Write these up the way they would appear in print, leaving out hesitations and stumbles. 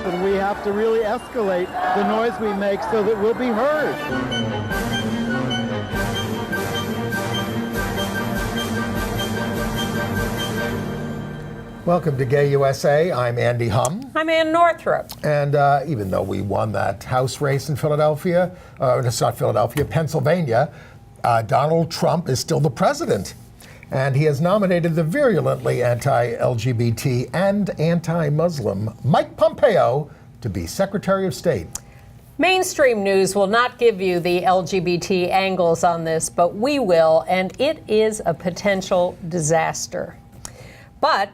and we have to really escalate the noise we make so that we'll be heard. Welcome to Gay USA. I'm Andy Hum. I'm Ann Northrup. And even though we won that House race in Philadelphia, it's not Philadelphia, Pennsylvania, Donald Trump is still the president. And he has nominated the virulently anti-LGBT and anti-Muslim Mike Pompeo to be Secretary of State. Mainstream news will not give you the LGBT angles on this, but we will, and it is a potential disaster. But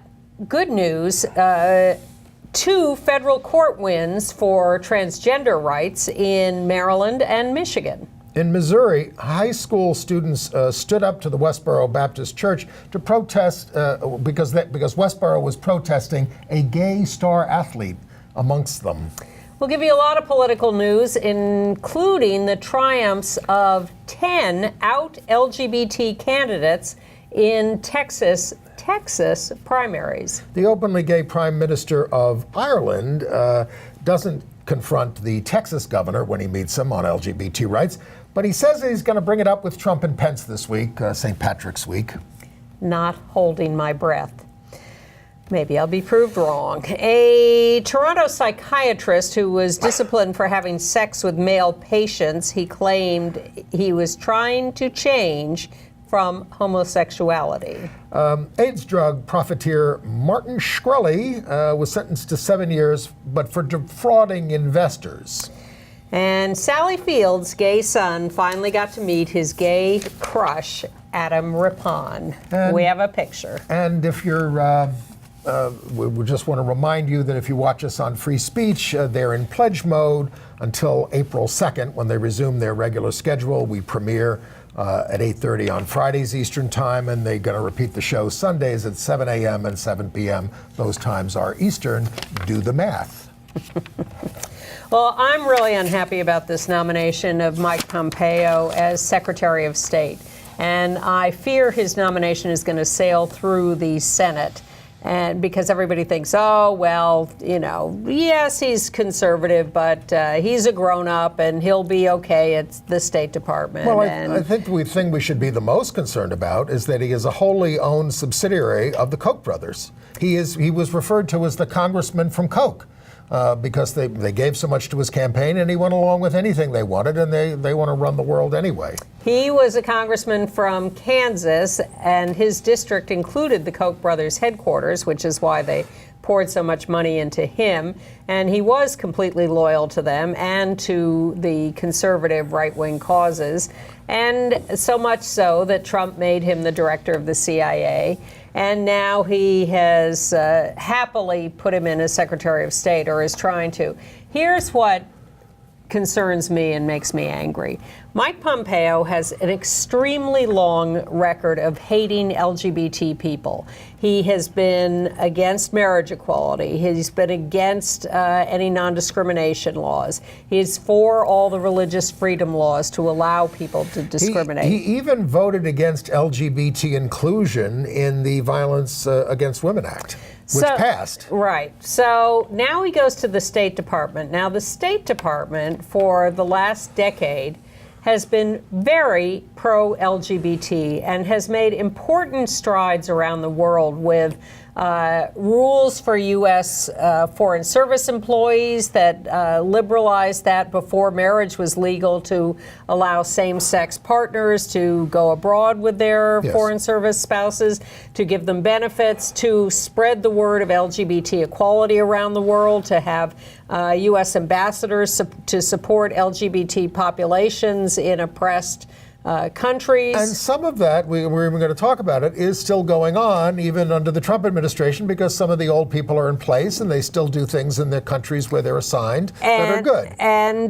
good news, 2 federal court wins for transgender rights in Maryland and Michigan. In Missouri, high school students stood up to the Westboro Baptist Church to protest because Westboro was protesting a gay star athlete amongst them. We'll give you a lot of political news, including the triumphs of 10 out LGBT candidates in Texas primaries. The openly gay Prime Minister of Ireland doesn't confront the Texas governor when he meets him on LGBT rights, but he says he's going to bring it up with Trump and Pence this week, St. Patrick's week. Not holding my breath. Maybe I'll be proved wrong. A Toronto psychiatrist who was disciplined for having sex with male patients, he claimed he was trying to change from homosexuality. AIDS drug profiteer Martin Shkreli was sentenced to 7 years, but for defrauding investors. And Sally Field's gay son finally got to meet his gay crush, Adam Rippon. We have a picture. And if you're, we just want to remind you that if you watch us on Free Speech, they're in pledge mode until April 2nd when they resume their regular schedule. We premiere at 8:30 on Fridays Eastern Time, and they're going to repeat the show Sundays at 7 a.m. and 7 p.m. Those times are Eastern. Do the math. Well, I'm really unhappy about this nomination of Mike Pompeo as Secretary of State. And I fear his nomination is going to sail through the Senate. And because everybody thinks, oh, well, you know, yes, he's conservative, but he's a grown-up and he'll be okay at the State Department. Well, I think the thing we should be the most concerned about is that he is a wholly owned subsidiary of the Koch brothers. He was referred to as the congressman from Koch. Because they gave so much to his campaign, and he went along with anything they wanted, and they want to run the world anyway. He was a congressman from Kansas, and his district included the Koch brothers' headquarters, which is why they poured so much money into him. And he was completely loyal to them and to the conservative right-wing causes, and so much so that Trump made him the director of the CIA. And now he has happily put him in as Secretary of State, or is trying to. Here's what concerns me and makes me angry. Mike Pompeo has an extremely long record of hating LGBT people. He has been against marriage equality. He's been against any non-discrimination laws. He's for all the religious freedom laws to allow people to discriminate. He even voted against LGBT inclusion in the Violence Against Women Act, which passed. Right. So now he goes to the State Department. Now, the State Department for the last decade has been very pro-LGBT and has made important strides around the world with rules for U.S. Foreign Service employees that liberalized that before marriage was legal to allow same-sex partners to go abroad with their Foreign Service spouses, to give them benefits, to spread the word of LGBT equality around the world, to have U.S. ambassadors to support LGBT populations in oppressed countries. And some of that, we're even going to talk about it, is still going on even under the Trump administration, because some of the old people are in place and they still do things in their countries where they're assigned that are good.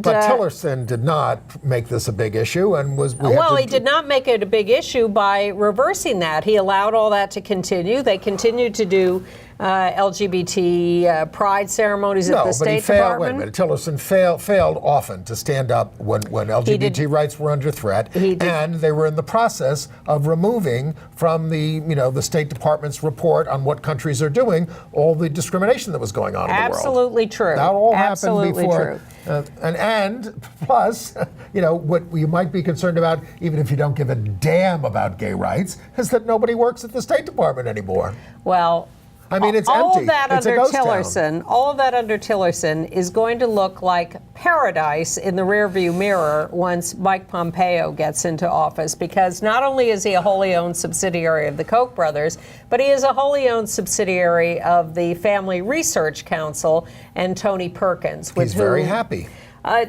But Tillerson did not make this a big issue and was... He did not make it a big issue by reversing that. He allowed all that to continue. They continued to do LGBT pride ceremonies at the State Department. Wait a minute. Tillerson failed often to stand up when LGBT rights were under threat, and they were in the process of removing from the State Department's report on what countries are doing all the discrimination that was going on in the world. Absolutely true. That all Absolutely happened before. True. And plus, what you might be concerned about, even if you don't give a damn about gay rights, is that nobody works at the State Department anymore. Well, I mean, it's all empty. of that It's under a ghost Tillerson, town. all of that under Tillerson is going to look like paradise in the rearview mirror once Mike Pompeo gets into office, because not only is he a wholly owned subsidiary of the Koch brothers, but he is a wholly owned subsidiary of the Family Research Council and Tony Perkins. He's very happy.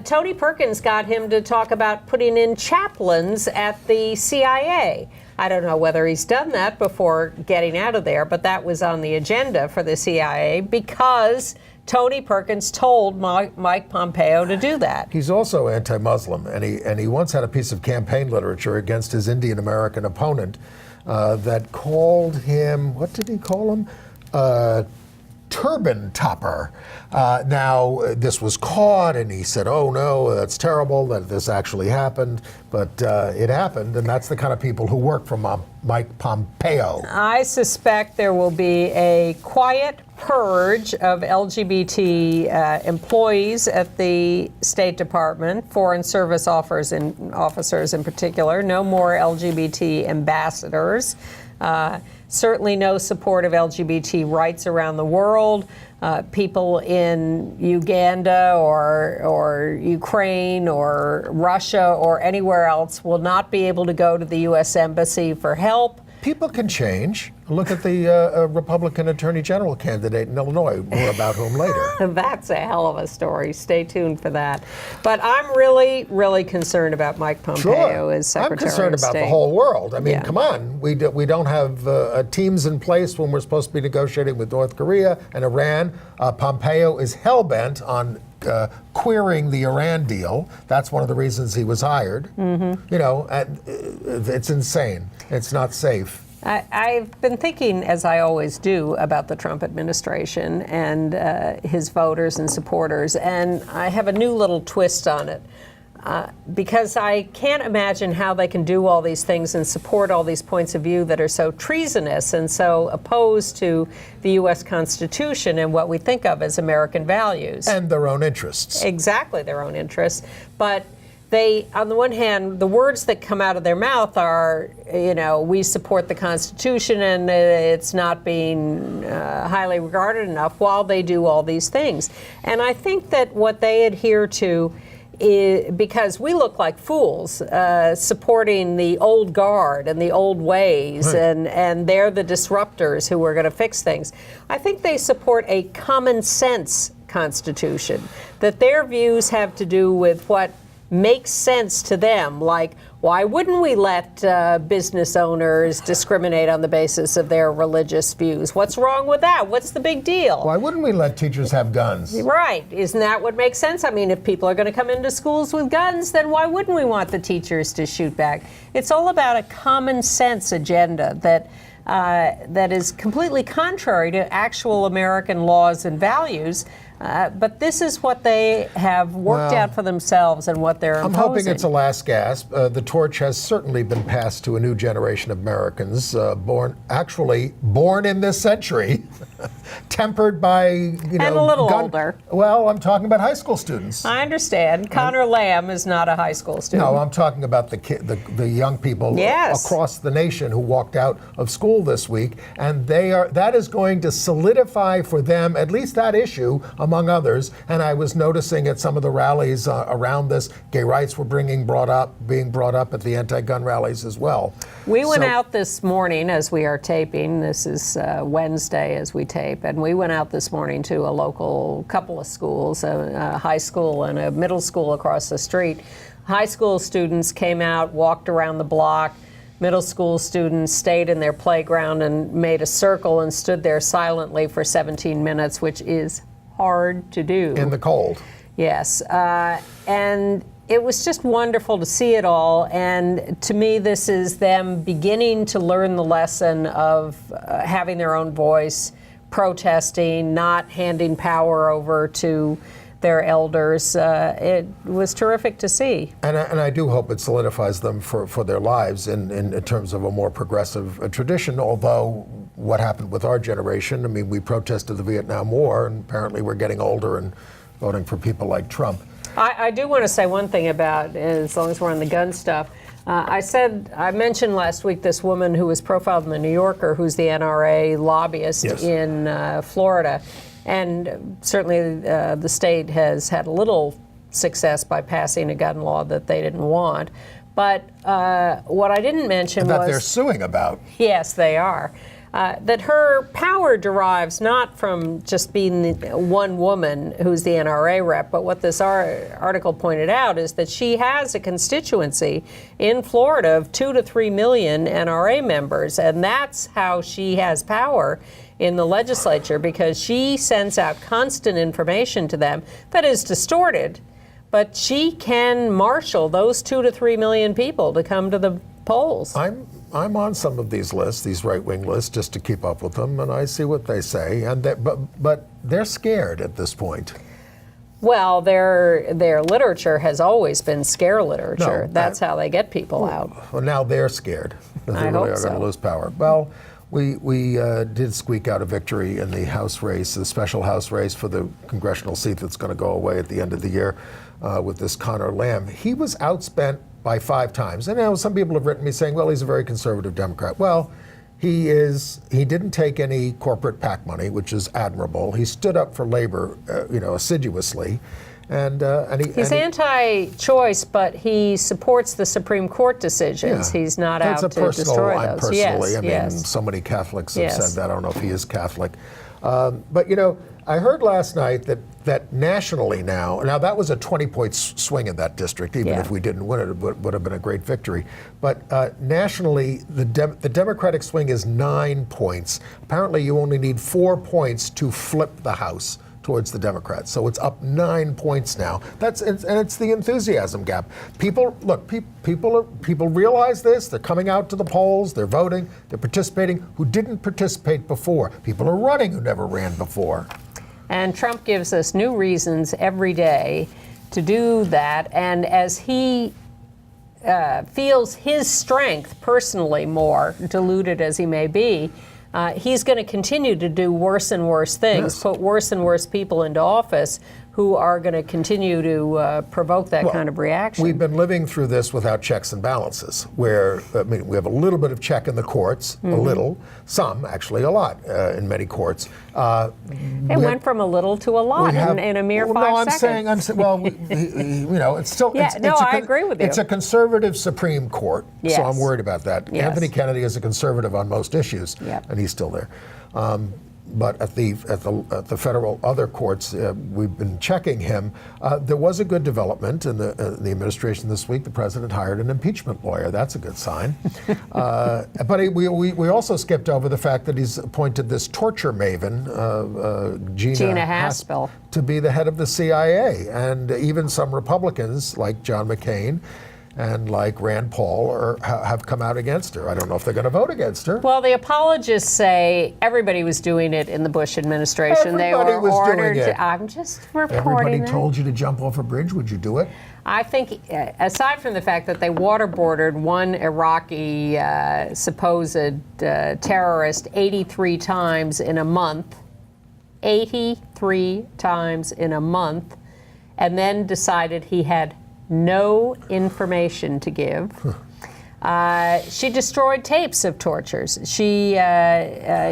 Tony Perkins got him to talk about putting in chaplains at the CIA. I don't know whether he's done that before getting out of there, but that was on the agenda for the CIA because Tony Perkins told Mike Pompeo to do that. He's also anti-Muslim, and he once had a piece of campaign literature against his Indian American opponent that called him, what did he call him? Turban topper. Now, this was caught, and he said, oh no, that's terrible that this actually happened, but it happened, and that's the kind of people who work for Mike Pompeo. I suspect there will be a quiet purge of LGBT employees at the State Department, Foreign Service officers in particular, no more LGBT ambassadors. Certainly no support of LGBT rights around the world. People in Uganda or Ukraine or Russia or anywhere else will not be able to go to the U.S. Embassy for help. People can change. Look at the Republican Attorney General candidate in Illinois, more about whom later. That's a hell of a story. Stay tuned for that. But I'm really, really concerned about Mike Pompeo as Secretary of State. I'm concerned about the whole world. I mean, come on. We don't have teams in place when we're supposed to be negotiating with North Korea and Iran. Pompeo is hell-bent on queering the Iran deal. That's one of the reasons he was hired. It's insane. It's not safe. I've been thinking, as I always do, about the Trump administration and his voters and supporters, and I have a new little twist on it. Because I can't imagine how they can do all these things and support all these points of view that are so treasonous and so opposed to the U.S. Constitution and what we think of as American values. And their own interests. Exactly, their own interests. But they, on the one hand, the words that come out of their mouth are, we support the Constitution and it's not being highly regarded enough while they do all these things. And I think that what they adhere to because we look like fools supporting the old guard and the old ways, right. and they're the disruptors who are going to fix things. I think they support a common sense constitution, that their views have to do with what makes sense to them, like why wouldn't we let business owners discriminate on the basis of their religious views? What's wrong with that? What's the big deal? Why wouldn't we let teachers have guns? Right. Isn't that what makes sense? I mean, if people are going to come into schools with guns, then why wouldn't we want the teachers to shoot back? It's all about a common sense agenda that is completely contrary to actual American laws and values. But this is what they have worked out for themselves and what they're imposing. I'm hoping it's a last gasp. The torch has certainly been passed to a new generation of Americans, born in this century, tempered by, and a little older. Well, I'm talking about high school students. I understand. Connor Lamb is not a high school student. No, I'm talking about the young people across the nation who walked out of school this week, and that is going to solidify for them at least that issue, among others. And I was noticing at some of the rallies around this, gay rights were being brought up at the anti-gun rallies as well. We went out this morning as we are taping. This is Wednesday as we tape, and we went out this morning to a local couple of schools, a high school and a middle school across the street. High school students came out, walked around the block. Middle school students stayed in their playground and made a circle and stood there silently for 17 minutes, which is hard to do. In the cold. Yes. And it was just wonderful to see it all. And to me, this is them beginning to learn the lesson of having their own voice, protesting, not handing power over to their elders. It was terrific to see. And I do hope it solidifies them for their lives in terms of a more progressive tradition, although what happened with our generation, I mean, we protested the Vietnam War, and apparently we're getting older and voting for people like Trump. I do want to say one thing about, as long as we're on the gun stuff, I mentioned last week this woman who was profiled in the New Yorker, who's the NRA lobbyist in Florida. And certainly the state has had a little success by passing a gun law that they didn't want. But what I didn't mention was... That they're suing about. Yes, they are. That her power derives not from just being one woman who's the NRA rep, but what this article pointed out is that she has a constituency in Florida of 2 to 3 million NRA members, and that's how she has power in the legislature, because she sends out constant information to them that is distorted, but she can marshal those 2 to 3 million people to come to the polls. I'm on some of these lists, these right-wing lists, just to keep up with them, and I see what they say. And but they're scared at this point. Well, their literature has always been scare literature. No, that's how they get people out. Well, now they're scared. They I really hope are going so. to lose power. Well, we did squeak out a victory in the House race, the special House race for the congressional seat that's going to go away at the end of the year with this Connor Lamb. He was outspent by 5 times. And now some people have written me saying, well, he's a very conservative Democrat. Well, he didn't take any corporate PAC money, which is admirable. He stood up for labor, assiduously. He's anti-choice, but he supports the Supreme Court decisions. Yeah. He's not out to destroy those. Personally, Yes, so many Catholics have Yes. said that. I don't know if he is Catholic. But, I heard last night that nationally now that was a 20-point swing in that district. Even if we didn't win it would have been a great victory. But nationally, the Democratic swing is 9 points. Apparently, you only need 4 points to flip the House towards the Democrats. So it's up 9 points now. And it's the enthusiasm gap. People realize this. They're coming out to the polls. They're voting. They're participating. Who didn't participate before? People are running who never ran before. And Trump gives us new reasons every day to do that. And as he feels his strength personally more, diluted as he may be, he's going to continue to do worse and worse things, put worse and worse people into office who are going to continue to provoke that kind of reaction. We've been living through this without checks and balances, where we have a little bit of check in the courts, a little, some, actually a lot in many courts. It went from a little to a lot in a mere 5 seconds. I'm saying, well, it's still. I agree with you. It's a conservative Supreme Court, Yes. so I'm worried about that. Yes. Anthony Kennedy is a conservative on most issues, and he's still there. But at the federal other courts, we've been checking him. There was a good development in the administration this week. The president hired an impeachment lawyer. That's a good sign. But we also skipped over the fact that he's appointed this torture maven, Gina Haspel, to be the head of the CIA. And even some Republicans, like John McCain and like Rand Paul, have come out against her. I don't know if they're going to vote against her. Well, the apologists say everybody was doing it in the Bush administration. Everybody was ordered doing it. I'm just reporting Everybody that. told you to jump off a bridge. Would you do it? I think, aside from the fact that they waterboarded one Iraqi supposed terrorist 83 times in a month, 83 times in a month, and then decided he had no information to give. She destroyed tapes of tortures. She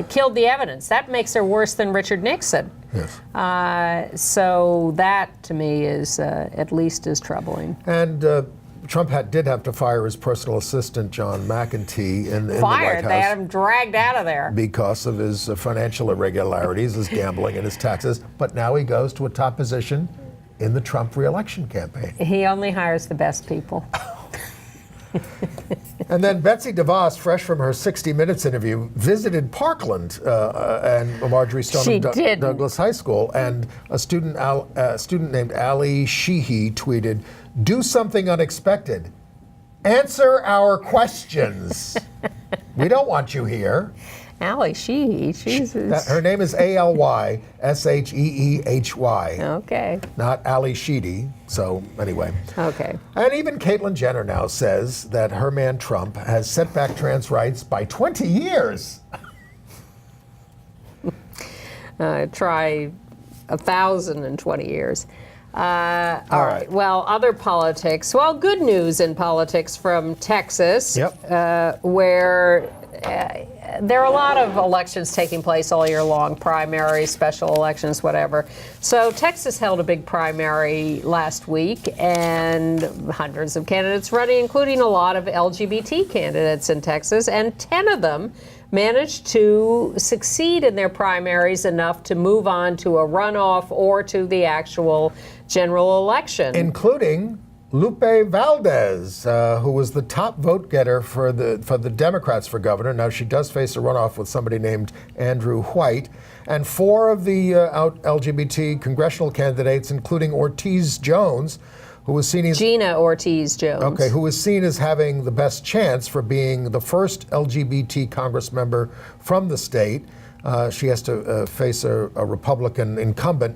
killed the evidence. That makes her worse than Richard Nixon. Yes. So that, to me, is at least as troubling. And Trump did have to fire his personal assistant, John McEntee, in the White House. They had him dragged out of there. Because of his financial irregularities, his gambling and his taxes. But now he goes to a top position in the Trump re-election campaign. He only hires the best people. And then Betsy DeVos, fresh from her 60 Minutes interview, visited Parkland and Marjorie Stoneman Douglas High School. And a student named Ali Sheehy tweeted, "Do something unexpected. Answer our questions. We don't want you here." Ally Sheehy. She's Her name is Alysheehy. okay. Not Ali Sheedy. So anyway. Okay. And even Caitlyn Jenner now says that her man Trump has set back trans rights by 20 years. Try 1,020 years. All right. Well, other politics. Well, good news in politics from Texas, where there are a lot of elections taking place all year long, primaries, special elections, whatever. So Texas held a big primary last week, and hundreds of candidates running, including a lot of LGBT candidates in Texas, and 10 of them managed to succeed in their primaries enough to move on to a runoff or to the actual general election. Including Lupe Valdez, who was the top vote getter for the Democrats for governor. Now she does face a runoff with somebody named Andrew White. And 4 of the out LGBT congressional candidates, including Ortiz Jones, who was seen as Gina Ortiz Jones. Okay, who was seen as having the best chance for being the first LGBT Congress member from the state. She has to face a Republican incumbent.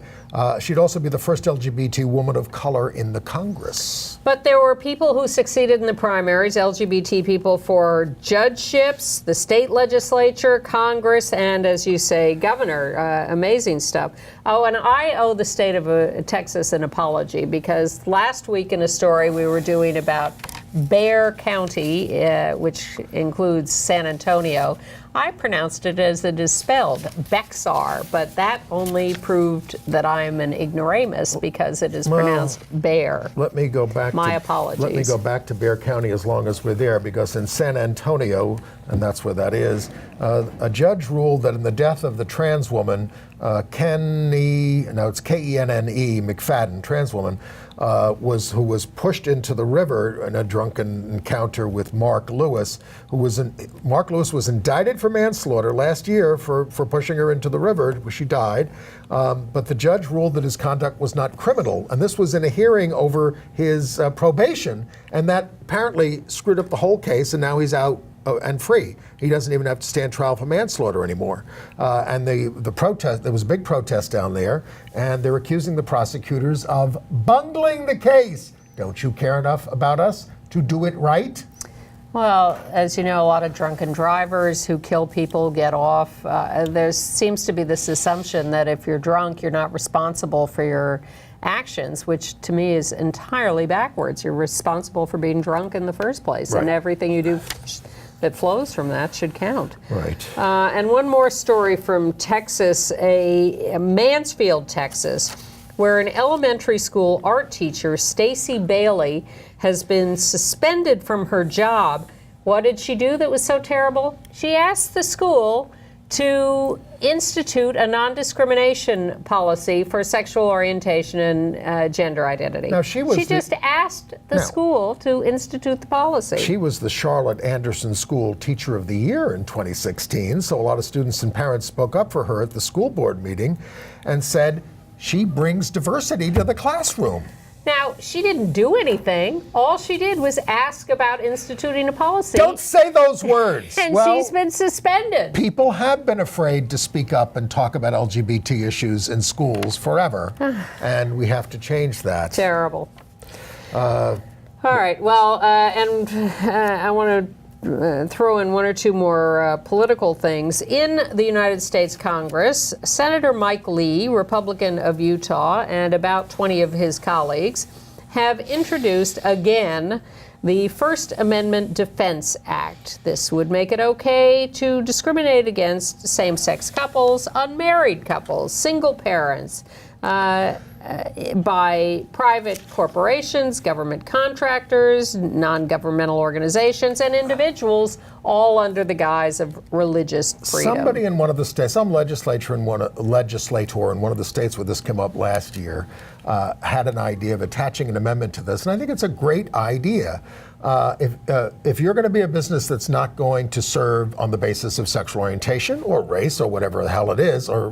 She'd also be the first LGBT woman of color in the Congress. But there were people who succeeded in the primaries, LGBT people for judgeships, the state legislature, Congress, and, as you say, governor. Amazing stuff. Oh, and I owe the state of Texas an apology, because last week in a story we were doing about Bexar County, which includes San Antonio, I pronounced it as it is spelled, Bexar, but that only proved that I'm an ignoramus because it is pronounced Bear. Let me go back. My apologies. Let me go back to Bexar County as long as we're there, because in San Antonio, and that's where that is, a judge ruled that in the death of the trans woman, Kenney, now it's Kenne McFadden, trans woman, who was pushed into the river in a drunken encounter with Mark Lewis, Mark Lewis was indicted for manslaughter last year for pushing her into the river. She died, but the judge ruled that his conduct was not criminal, and this was in a hearing over his probation, and that apparently screwed up the whole case, and now he's out and free. He doesn't even have to stand trial for manslaughter anymore. And the protest, there was a big protest down there, and they're accusing the prosecutors of bungling the case. Don't you care enough about us to do it right? Well, as you know, a lot of drunken drivers who kill people get off. There seems to be this assumption that if you're drunk, you're not responsible for your actions, which to me is entirely backwards. You're responsible for being drunk in the first place, and everything you do that flows from that should count. Right. And one more story from Texas, Mansfield, Texas, where an elementary school art teacher, Stacy Bailey, has been suspended from her job. What did she do that was so terrible? She asked the school to institute a non-discrimination policy for sexual orientation and gender identity. Now, she just asked the school to institute the policy. She was the Charlotte Anderson School Teacher of the Year in 2016, so a lot of students and parents spoke up for her at the school board meeting and said she brings diversity to the classroom. Now, she didn't do anything. All she did was ask about instituting a policy. Don't say those words. And she's been suspended. People have been afraid to speak up and talk about LGBT issues in schools forever, and we have to change that. Terrible. All right, well, and I want to throw in one or two more political things. In the United States Congress, Senator Mike Lee, Republican of Utah, and about 20 of his colleagues have introduced again the First Amendment Defense Act. This would make it okay to discriminate against same-sex couples, unmarried couples, single parents, by private corporations, government contractors, non-governmental organizations, and individuals, all under the guise of religious freedom. Somebody in one of the states, some legislator in one of the states where this came up last year, had an idea of attaching an amendment to this, and I think it's a great idea. If you're going to be a business that's not going to serve on the basis of sexual orientation or race or whatever the hell it is, or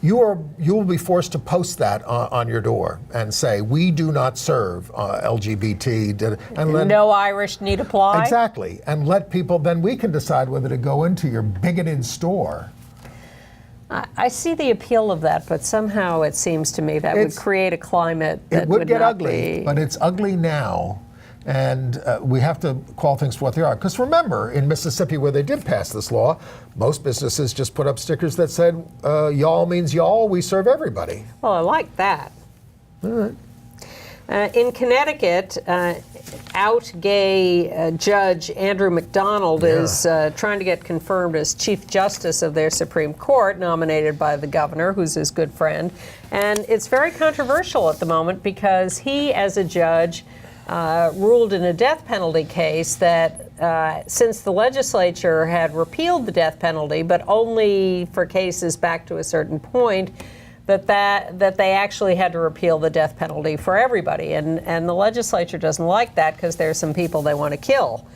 you will be forced to post that on your door and say, we do not serve LGBT. And no Irish need apply? Exactly. And let people, then we can decide whether to go into your bigoted store. I see the appeal of that, but somehow it seems to me that would create a climate that it would get not ugly, be... but it's ugly now. And we have to call things for what they are. Because remember, in Mississippi, where they did pass this law, most businesses just put up stickers that said, y'all means y'all, we serve everybody. Well, I like that. All right. In Connecticut, out gay judge Andrew McDonald is trying to get confirmed as Chief Justice of their Supreme Court, nominated by the governor, who's his good friend. And it's very controversial at the moment because he, as a judge, ruled in a death penalty case that since the legislature had repealed the death penalty, but only for cases back to a certain point, that they actually had to repeal the death penalty for everybody. And the legislature doesn't like that because there's some people they want to kill.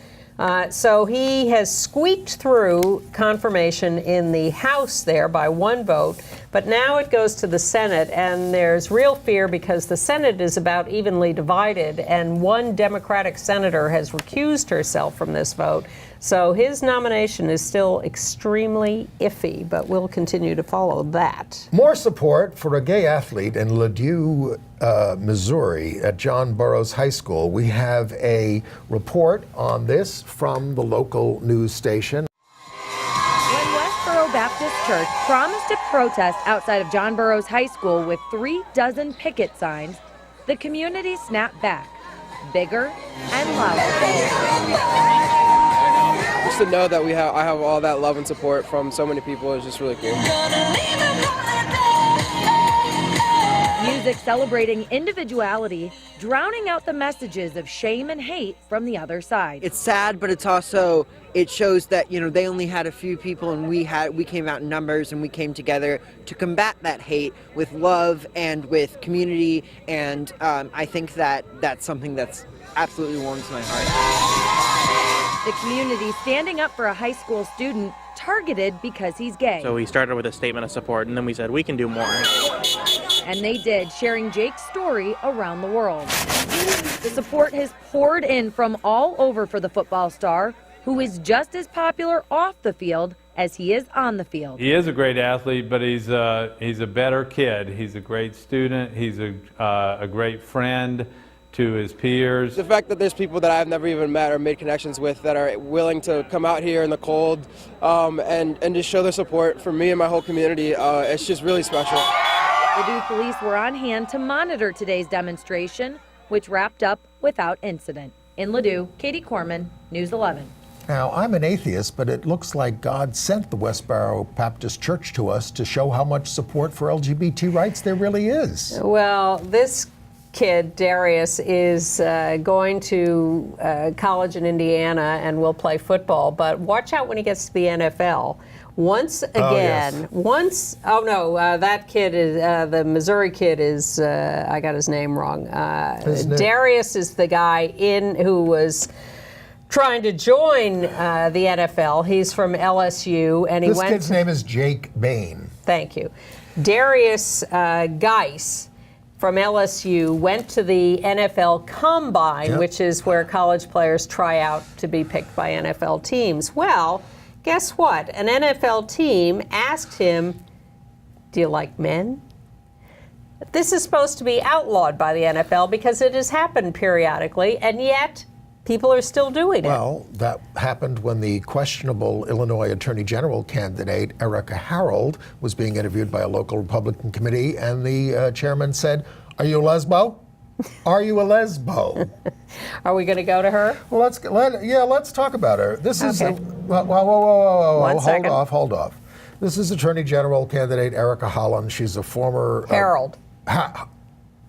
So he has squeaked through confirmation in the House there by one vote, but now it goes to the Senate, and there's real fear because the Senate is about evenly divided, and one Democratic senator has recused herself from this vote. So his nomination is still extremely iffy, but we'll continue to follow that. More support for a gay athlete in Ladue, Missouri at John Burroughs High School. We have a report on this from the local news station. When Westboro Baptist Church promised to protest outside of John Burroughs High School with 36 picket signs, the community snapped back, bigger and louder. Just to know that I have all that love and support from so many people is just really cool. Music celebrating individuality, drowning out the messages of shame and hate from the other side. It's sad, but it shows that, they only had a few people, and we came out in numbers, and we came together to combat that hate with love and with community, and I think that's something that's absolutely warms my heart. The community standing up for a high school student targeted because he's gay. So we started with a statement of support, and then we said we can do more. And they did, sharing Jake's story around the world. The support has poured in from all over for the football star, who is just as popular off the field as he is on the field. He is a great athlete, but he's a better kid. He's a great student. He's a great friend to his peers. The fact that there's people that I've never even met or made connections with that are willing to come out here in the cold and just show their support for me and my whole community, it's just really special. Ladue police were on hand to monitor today's demonstration, which wrapped up without incident. In Ladue, Katie Corman, News 11. Now, I'm an atheist, but it looks like God sent the Westboro Baptist Church to us to show how much support for LGBT rights there really is. Well, this kid, Darius, is going to college in Indiana and will play football, but watch out when he gets to the NFL. Once again, that kid is, the Missouri kid is, I got his name wrong. Darius is the guy who was trying to join the NFL. He's from LSU, and this kid's name is Jake Bain. Thank you. Darius Geis from LSU went to the NFL Combine, which is where college players try out to be picked by NFL teams. Well, guess what? An NFL team asked him, do you like men? This is supposed to be outlawed by the NFL because it has happened periodically, and yet people are still doing it. Well, that happened when the questionable Illinois Attorney General candidate, Erica Harold, was being interviewed by a local Republican committee, and the chairman said, "Are you a lesbo? Are you a lesbo?" Are we going to go to her? Well, let's talk about her. This is Okay. whoa, second. hold off. This is Attorney General candidate Erica Holland. She's a former Harold.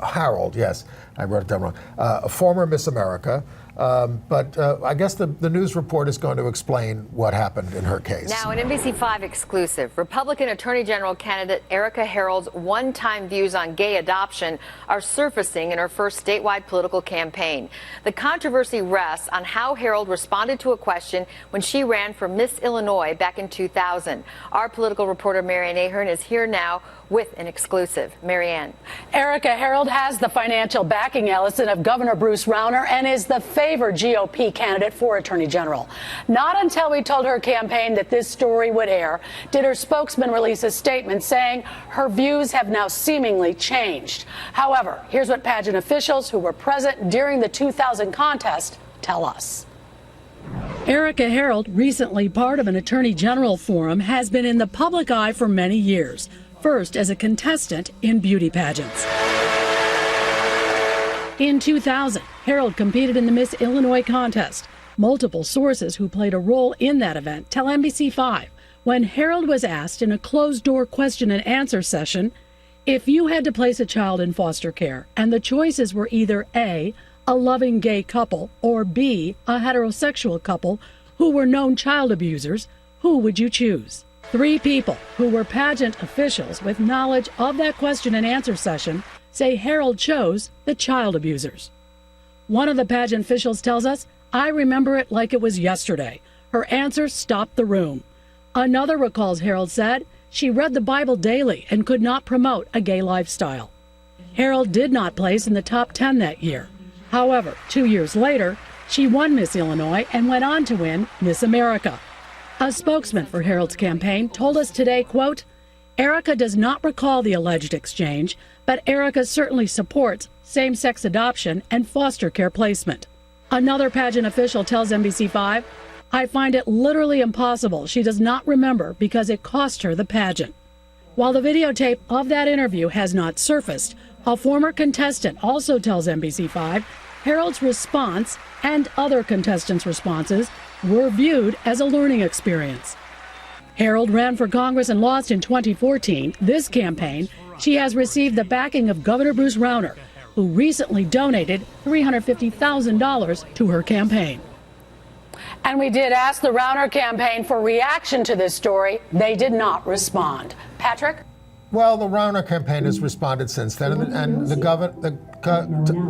Harold, yes, I wrote it down wrong. A former Miss America. But I guess the news report is going to explain what happened in her case. Now, an NBC5 exclusive. Republican Attorney General candidate Erica Harold's one-time views on gay adoption are surfacing in her first statewide political campaign. The controversy rests on how Harold responded to a question when she ran for Miss Illinois back in 2000. Our political reporter Marianne Ahern is here now with an exclusive. Marianne. Erica Harold has the financial backing, Ellison, of Governor Bruce Rauner and is the favored GOP candidate for Attorney General. Not until we told her campaign that this story would air did her spokesman release a statement saying her views have now seemingly changed. However, here's what pageant officials who were present during the 2000 contest tell us. Erica Harold, recently part of an Attorney General forum, has been in the public eye for many years. First as a contestant in beauty pageants. In 2000, Harold competed in the Miss Illinois contest. Multiple sources who played a role in that event tell NBC5 when Harold was asked in a closed-door question and answer session, if you had to place a child in foster care and the choices were either A, a loving gay couple, or B, a heterosexual couple who were known child abusers, who would you choose? 3 people who were pageant officials with knowledge of that question and answer session say Harold chose the child abusers. One of the pageant officials tells us, I remember it like it was yesterday. Her answer stopped the room. Another recalls Harold said she read the Bible daily and could not promote a gay lifestyle. Harold did not place in the top 10 that year. However, 2 years later, she won Miss Illinois and went on to win Miss America. A spokesman for Harold's campaign told us today, quote, Erica does not recall the alleged exchange, but Erica certainly supports same-sex adoption and foster care placement. Another pageant official tells NBC5, I find it literally impossible she does not remember because it cost her the pageant. While the videotape of that interview has not surfaced, a former contestant also tells NBC5 Harold's response and other contestants' responses were viewed as a learning experience. Harold ran for Congress and lost in 2014. This campaign, she has received the backing of Governor Bruce Rauner, who recently donated $350,000 to her campaign. And we did ask the Rauner campaign for reaction to this story. They did not respond. Patrick? Well, the Rauner campaign has responded since then, and the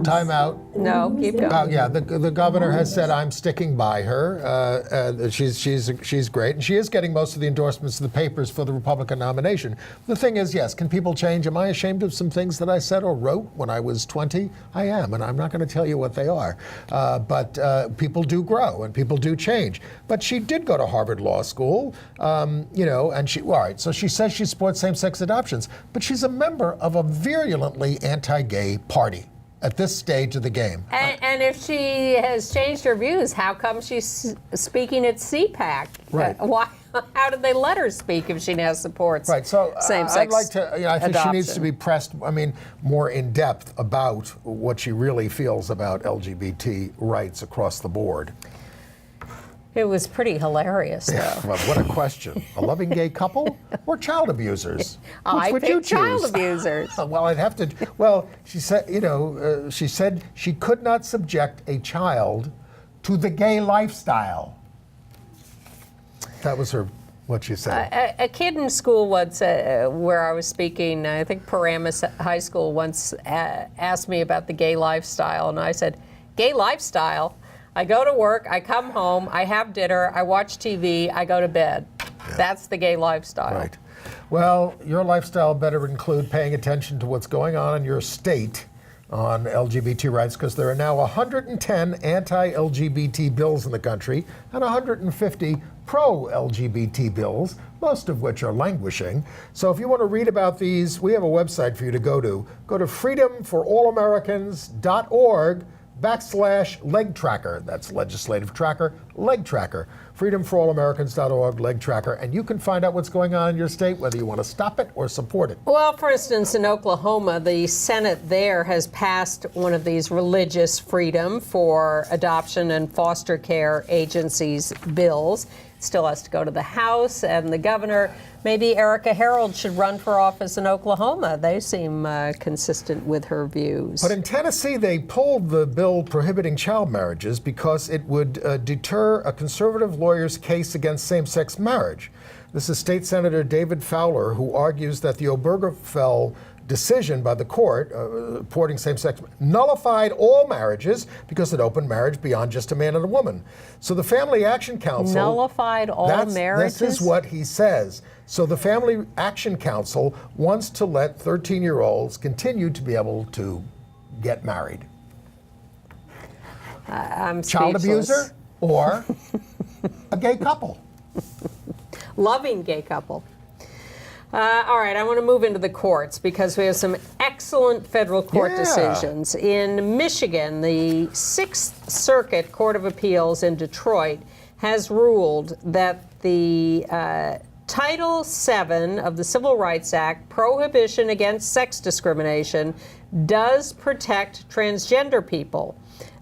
timeout. No, keep going. Yeah, the governor has said I'm sticking by her. She's great, and she is getting most of the endorsements of the papers for the Republican nomination. The thing is, yes, can people change? Am I ashamed of some things that I said or wrote when I was 20? I am, and I'm not going to tell you what they are. But people do grow and people do change. But she did go to Harvard Law School, and all right. So she says she supports same-sex adoption. But she's a member of a virulently anti-gay party at this stage of the game. And if she has changed her views, how come she's speaking at CPAC? Right. Why? How did they let her speak if she now supports same-sex I'd like to, I think adoption? she needs to be pressed, more in depth about what she really feels about LGBT rights across the board. It was pretty hilarious, though. Yeah, well, what a question. A loving gay couple or child abusers? I would you pick choose? child abusers. Well, I'd have to. Well, she said, she said she could not subject a child to the gay lifestyle. That was what she said. A kid in school once, where I was speaking, I think Paramus High School, once asked me about the gay lifestyle, and I said, gay lifestyle? I go to work, I come home, I have dinner, I watch TV, I go to bed. Yeah. That's the gay lifestyle. Right. Well, your lifestyle better include paying attention to what's going on in your state on LGBT rights, because there are now 110 anti-LGBT bills in the country and 150 pro-LGBT bills, most of which are languishing. So if you want to read about these, we have a website for you to go to. Go to freedomforallamericans.org/leg tracker. That's legislative tracker, leg tracker. freedomforallamericans.org, leg tracker. And you can find out what's going on in your state, whether you want to stop it or support it. Well, for instance, in Oklahoma, the Senate there has passed one of these religious freedom for adoption and foster care agencies bills. Still has to go to the House, and the governor, maybe Erica Harold should run for office in Oklahoma. They seem consistent with her views. But in Tennessee, they pulled the bill prohibiting child marriages because it would deter a conservative lawyer's case against same-sex marriage. This is State Senator David Fowler, who argues that the Obergefell decision by the court supporting same-sex nullified all marriages because it opened marriage beyond just a man and a woman. So the Family Action Council nullified all marriages? This is what he says. So the Family Action Council wants to let 13-year-olds continue to be able to get married. I'm Child speechless. abuser or a gay couple. Loving gay couple. All right, I want to move into the courts because we have some excellent federal court decisions. In Michigan, the Sixth Circuit Court of Appeals in Detroit has ruled that the Title VII of the Civil Rights Act, prohibition against sex discrimination, does protect transgender people.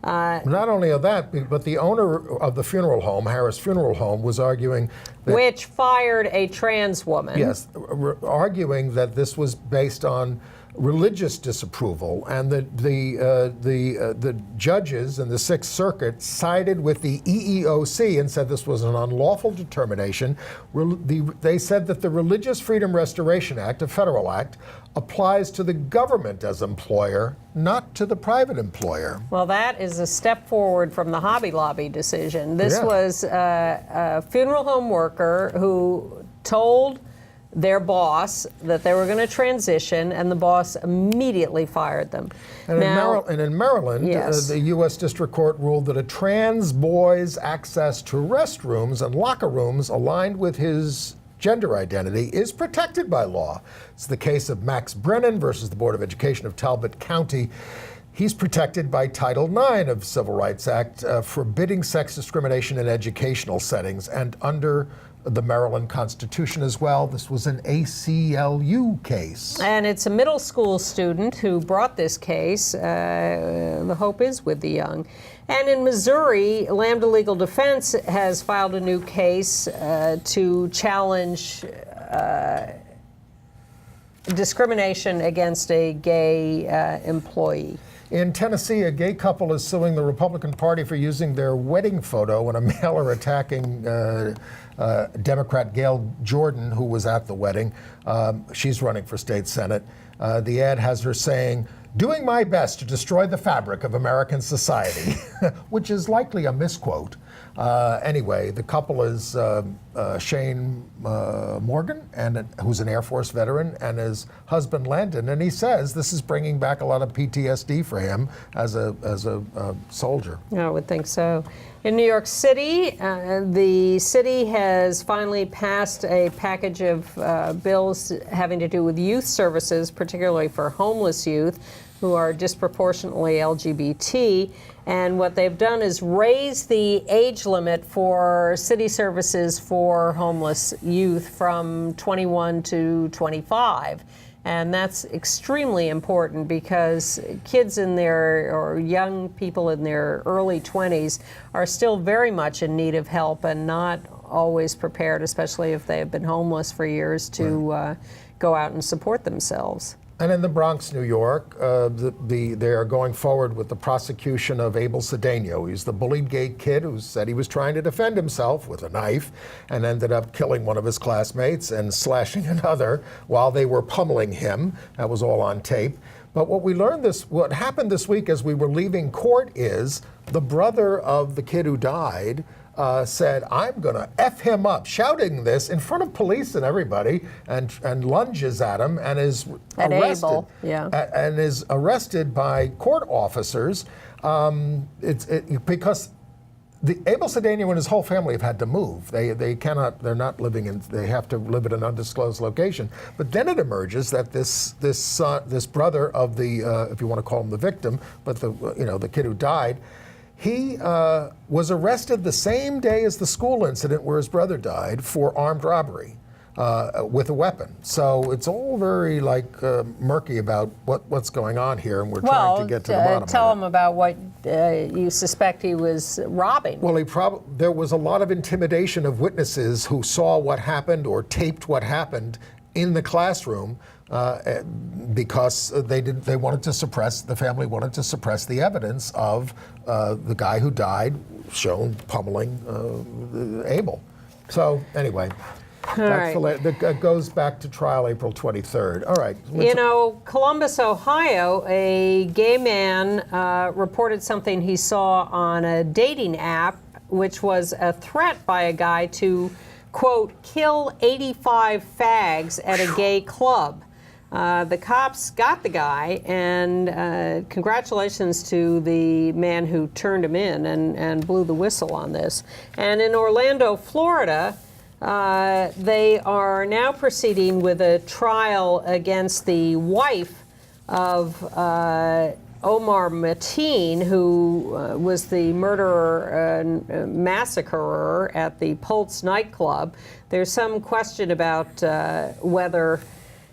Not only of that, but the owner of the funeral home, Harris Funeral Home, was arguing that, which fired a trans woman. Yes, arguing that this was based on religious disapproval, and the judges in the Sixth Circuit sided with the EEOC and said this was an unlawful determination. They said that the Religious Freedom Restoration Act, a federal act, applies to the government as employer, not to the private employer. Well, that is a step forward from the Hobby Lobby decision. This was a funeral home worker who told their boss that they were going to transition, and the boss immediately fired them. And in Maryland, yes. The U.S. District Court ruled that a trans boy's access to restrooms and locker rooms aligned with his gender identity is protected by law. It's the case of Max Brennan versus the Board of Education of Talbot County. He's protected by Title IX of Civil Rights Act, forbidding sex discrimination in educational settings, and under the Maryland Constitution as well. This was an ACLU case. And it's a middle school student who brought this case. The hope is with the young. And in Missouri, Lambda Legal Defense has filed a new case to challenge discrimination against a gay employee. In Tennessee, a gay couple is suing the Republican Party for using their wedding photo in a mailer attacking Democrat Gail Jordan, who was at the wedding. She's running for state senate. The ad has her saying, "Doing my best to destroy the fabric of American society," which is likely a misquote. Anyway, the couple is Shane Morgan, who's an Air Force veteran, and his husband Landon. And he says this is bringing back a lot of PTSD for him as a soldier. I would think so. In New York City, the city has finally passed a package of bills having to do with youth services, particularly for homeless youth who are disproportionately LGBT. And what they've done is raise the age limit for city services for homeless youth from 21 to 25. And that's extremely important because kids or young people in their early 20s are still very much in need of help and not always prepared, especially if they have been homeless for years, to go out and support themselves. And in the Bronx, New York, they are going forward with the prosecution of Abel Cedeno. He's the bullied gay kid who said he was trying to defend himself with a knife and ended up killing one of his classmates and slashing another while they were pummeling him. That was all on tape. But what happened this week as we were leaving court is the brother of the kid who died said, "I'm going to F him up," shouting this in front of police and everybody, and lunges at him and is arrested. Abel, yeah. And is arrested by court officers because Abel Cedeno and his whole family have had to move. They cannot. They're not living in. They have to live at an undisclosed location. But then it emerges that this brother of the if you want to call him the victim, but the kid who died. He was arrested the same day as the school incident where his brother died for armed robbery with a weapon. So it's all very murky about what's going on here, and we're trying to get to the bottom of it. Tell them about you suspect he was robbing. Well, there was a lot of intimidation of witnesses who saw what happened or taped what happened in the classroom because the family wanted to suppress the evidence of the guy who died shown pummeling Abel. So anyway. That goes back to trial April 23rd. All right. Columbus, Ohio, a gay man reported something he saw on a dating app, which was a threat by a guy to, quote, kill 85 fags at a gay club. The cops got the guy, and congratulations to the man who turned him in and blew the whistle on this. And in Orlando, Florida, they are now proceeding with a trial against the wife of Omar Mateen, who was the murderer and massacrer at the Pulse nightclub. There's some question about whether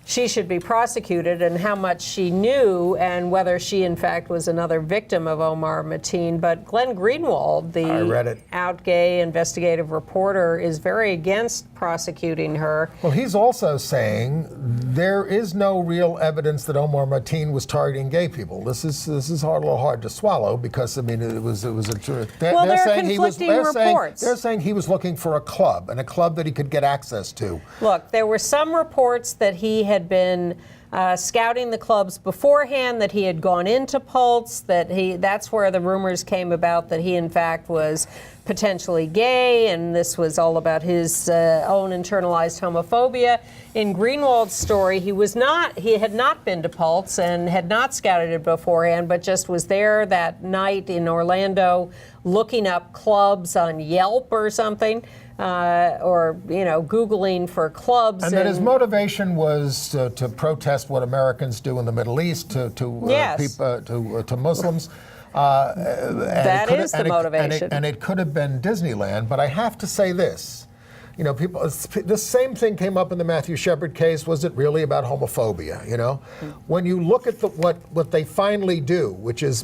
she should be prosecuted and how much she knew and whether she, in fact, was another victim of Omar Mateen. But Glenn Greenwald, the out gay investigative reporter, is very against prosecuting her. Well, he's also saying there is no real evidence that Omar Mateen was targeting gay people. This is a little hard to swallow because, I mean, it was a truth. There are conflicting reports. They're saying he was looking for a club that he could get access to. Look, there were some reports that he had been scouting the clubs beforehand, that he had gone into Pulse, that's where the rumors came about that he in fact was potentially gay, and this was all about his own internalized homophobia. In Greenwald's story, he had not been to Pulse and had not scouted it beforehand, but just was there that night in Orlando looking up clubs on Yelp or something. Or Googling for clubs. And that his motivation was to protest what Americans do in the Middle East to Muslims. That is the motivation. And it could have been Disneyland, but I have to say this. The same thing came up in the Matthew Shepard case. Was it really about homophobia? When you look at what they finally do, which is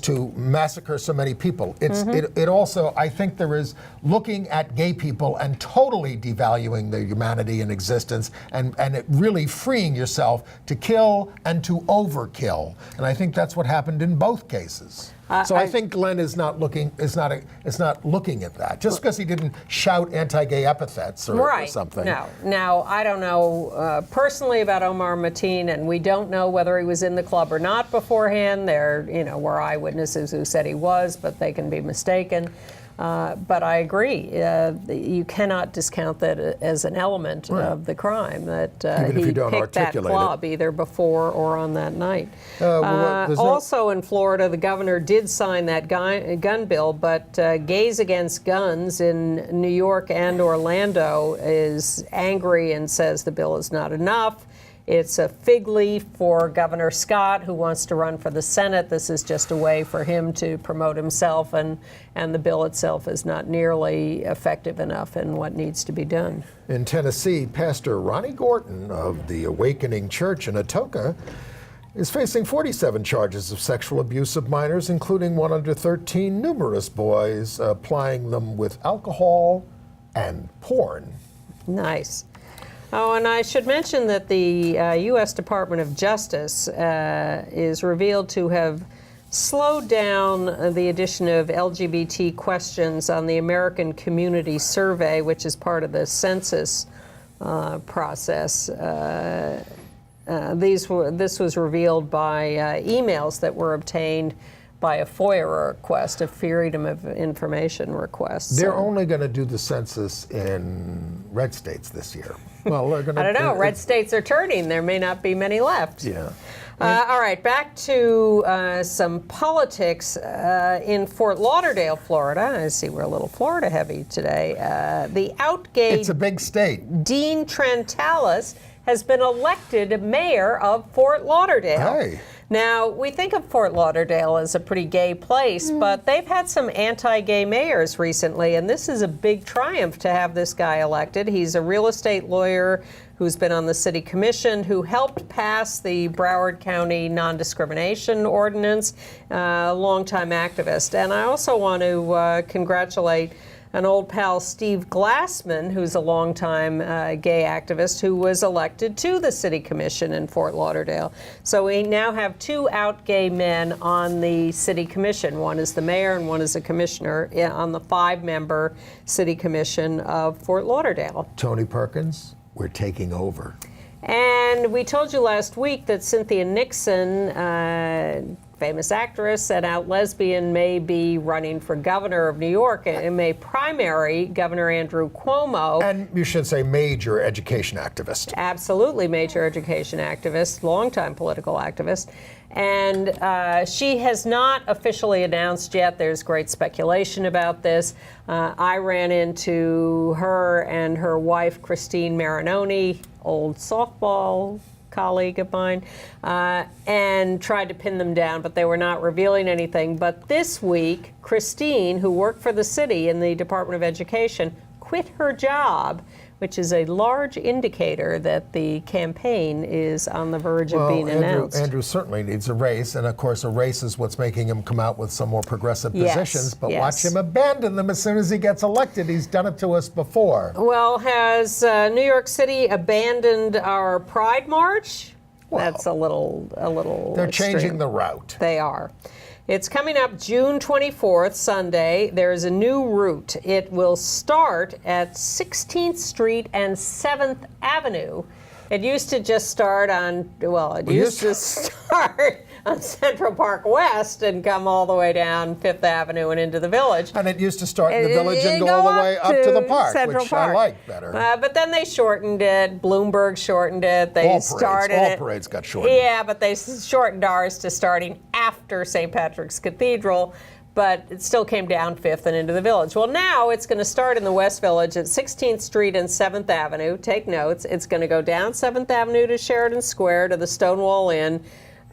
to massacre so many people, it also, I think there is looking at gay people and totally devaluing their humanity and existence, and it really freeing yourself to kill and to overkill. And I think that's what happened in both cases. So I think Glenn is not looking at that just because he didn't shout anti-gay epithets or something. No. Now I don't know personally about Omar Mateen, and we don't know whether he was in the club or not beforehand. There, were eyewitnesses who said he was, but they can be mistaken. But I agree. You cannot discount that as an element of the crime, that he picked that club either before or on that night. Also in Florida, the governor did sign that gun bill, but Gays Against Guns in New York and Orlando is angry and says the bill is not enough. It's a fig leaf for Governor Scott, who wants to run for the Senate. This is just a way for him to promote himself, and the bill itself is not nearly effective enough in what needs to be done. In Tennessee, Pastor Ronnie Gorton of the Awakening Church in Atoka is facing 47 charges of sexual abuse of minors, including one under 13, numerous boys, plying them with alcohol and porn. Nice. Oh, and I should mention that the U.S. Department of Justice is revealed to have slowed down the addition of LGBT questions on the American Community Survey, which is part of the census process. This was revealed by emails that were obtained by a FOIA request, a Freedom of Information request. They're only going to do the census in red states this year. Well, they're going to. I don't know. Red states are turning. There may not be many left. Yeah. All right, back to some politics in Fort Lauderdale, Florida. I see we're a little Florida heavy today. The out-gay. It's a big state. Dean Trentalis has been elected mayor of Fort Lauderdale. Hey. Now, we think of Fort Lauderdale as a pretty gay place, but they've had some anti-gay mayors recently, and this is a big triumph to have this guy elected. He's a real estate lawyer who's been on the city commission, who helped pass the Broward County non-discrimination ordinance, a longtime activist. And I also want to congratulate an old pal, Steve Glassman, who's a longtime gay activist, who was elected to the city commission in Fort Lauderdale. So we now have 2 out gay men on the city commission. One is the mayor and one is a commissioner on the 5-member city commission of Fort Lauderdale. Tony Perkins, we're taking over. And we told you last week that Cynthia Nixon, famous actress and out lesbian, may be running for governor of New York and may primary Governor Andrew Cuomo. And you should say major education activist. Absolutely major education activist, longtime political activist. And she has not officially announced yet. There's great speculation about this. I ran into her and her wife, Christine Marinoni, old softball colleague of mine, and tried to pin them down, but they were not revealing anything. But this week, Christine, who worked for the city in the Department of Education, quit her job, which is a large indicator that the campaign is on the verge of being announced. Andrew certainly needs a race, and of course a race is what's making him come out with some more progressive positions, but watch him abandon them as soon as he gets elected. He's done it to us before. Well, has New York City abandoned our Pride March? Well, that's a little They're extreme. changing the route. They are. It's coming up June 24th, Sunday. There's a new route. It will start at 16th Street and 7th Avenue. It used to just start on, it used to start on Central Park West and come all the way down 5th Avenue and into the Village. And it used to start in the Village and go all the way up to the park, Central which Park. I like better. But then they shortened it. Bloomberg shortened it. They started all it. parades got shortened. Yeah, but they shortened ours to starting after St. Patrick's Cathedral. But it still came down 5th and into the Village. Well, now it's going to start in the West Village at 16th Street and 7th Avenue. Take notes. It's going to go down 7th Avenue to Sheridan Square to the Stonewall Inn,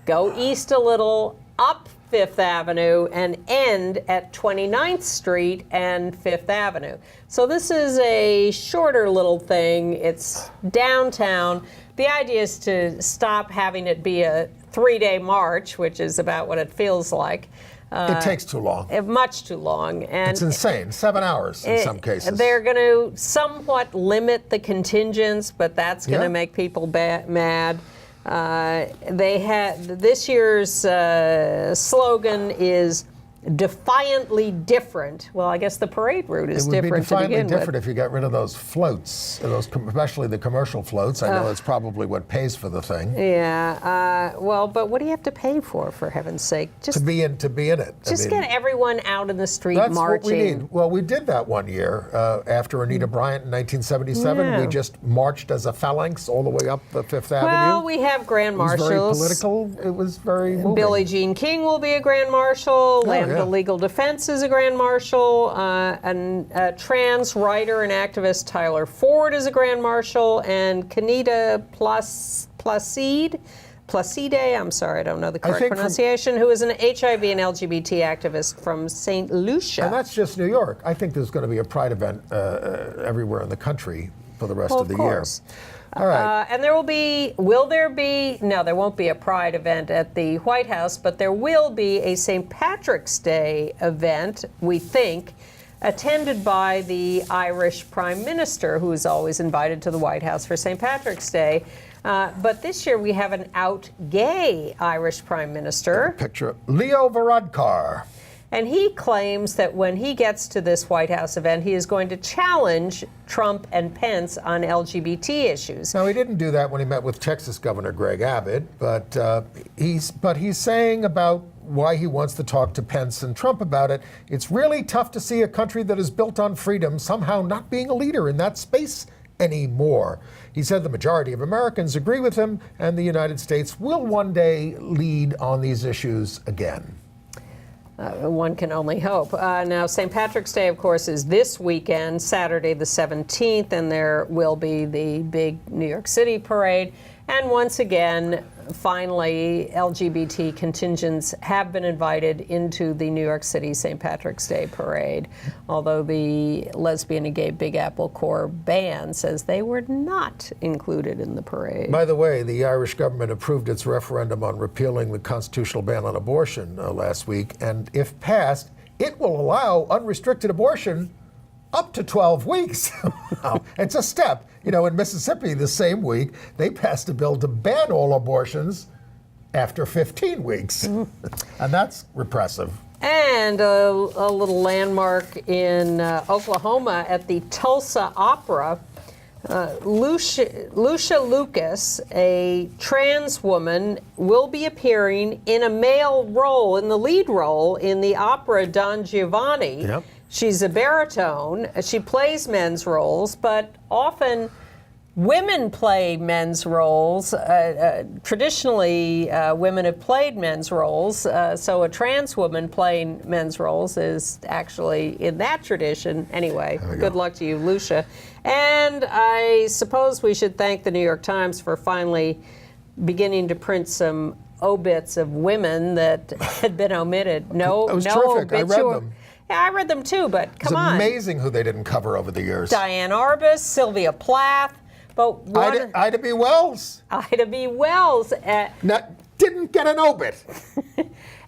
go east a little, up 5th Avenue, and end at 29th Street and 5th Avenue. So this is a shorter little thing. It's downtown. The idea is to stop having it be a 3-day march, which is about what it feels like. It takes too long. Much too long. And it's insane. 7 hours in some cases. They're going to somewhat limit the contingents, but that's going to make people mad. They had this year's slogan is defiantly different. Well, I guess the parade route is different to begin with. It would be defiantly different if you got rid of those floats, especially the commercial floats. I know it's probably what pays for the thing. Yeah. But what do you have to pay for heaven's sake? Just to be in it. Just get everyone out in the street that's marching. That's what we need. Well, we did that one year after Anita Bryant in 1977. Yeah. We just marched as a phalanx all the way up the Fifth Avenue. Well, we have grand marshals. It was very political. It was very moving. Billie Jean King will be a grand marshal. Lambda Legal Defense is a grand marshal. A trans writer and activist Tyler Ford is a grand marshal. And Kenita Placide, I'm sorry, I don't know the correct pronunciation, who is an HIV and LGBT activist from St. Lucia. And that's just New York. I think there's going to be a Pride event everywhere in the country for the rest of the year. All right. And there no, there won't be a Pride event at the White House, but there will be a St. Patrick's Day event, we think, attended by the Irish Prime Minister, who is always invited to the White House for St. Patrick's Day. But this year we have an out gay Irish Prime Minister. Picture Leo Varadkar. And he claims that when he gets to this White House event, he is going to challenge Trump and Pence on LGBT issues. Now, he didn't do that when he met with Texas Governor Greg Abbott, but he's saying about why he wants to talk to Pence and Trump about it. It's really tough to see a country that is built on freedom somehow not being a leader in that space anymore. He said the majority of Americans agree with him, and the United States will one day lead on these issues again. One can only hope. Now, St. Patrick's Day, of course, is this weekend, Saturday the 17th, and there will be the big New York City parade. And once again, finally, LGBT contingents have been invited into the New York City St. Patrick's Day parade, although the Lesbian and Gay Big Apple Corps band says they were not included in the parade. By the way, the Irish government approved its referendum on repealing the constitutional ban on abortion last week, and if passed, it will allow unrestricted abortion up to 12 weeks. It's a step. You know, in Mississippi the same week, they passed a bill to ban all abortions after 15 weeks. And that's repressive. And a little landmark in Oklahoma at the Tulsa Opera. Lucia Lucas, a trans woman, will be appearing in a male role, in the lead role, in the opera Don Giovanni. Yep. She's a baritone. She plays men's roles, but often women play men's roles. Traditionally, women have played men's roles, so a trans woman playing men's roles is actually in that tradition. Anyway, good luck to you, Lucia. And I suppose we should thank the New York Times for finally beginning to print some obits of women that had been omitted. No, It was no terrific. I read them. Yeah, I read them too, but come on. It's amazing who they didn't cover over the years. Diane Arbus, Sylvia Plath, but Ida B. Wells. Ida B. Wells. Didn't get an obit.